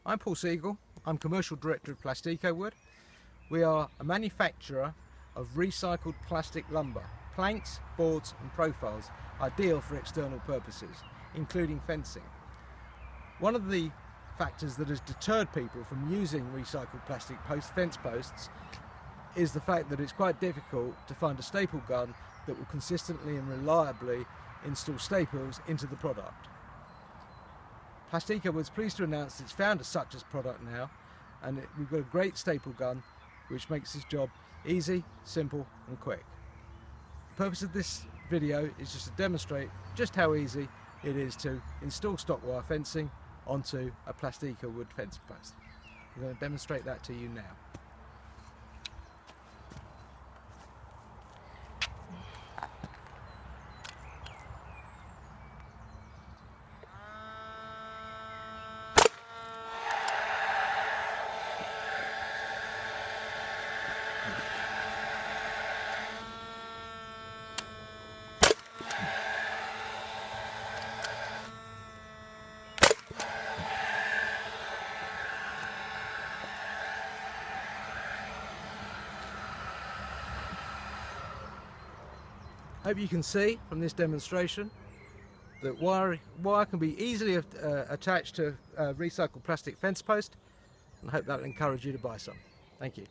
I'm Paul Siegel. I'm Commercial Director of Plastecowood. We are a manufacturer of recycled plastic lumber, planks, boards and profiles, ideal for external purposes, including fencing. One of the factors that has deterred people from using recycled plastic fence posts is the fact that it's quite difficult to find a staple gun that will consistently and reliably install staples into the product. Plastecowood is pleased to announce it's found such a product now, and we've got a great staple gun which makes this job easy, simple and quick. The purpose of this video is just to demonstrate just how easy it is to install stock wire fencing onto a Plastecowood fence post. I'm going to demonstrate that to you now. Hope you can see from this demonstration that wire can be easily attached to a recycled plastic fence post, and I hope that will encourage you to buy some. Thank you.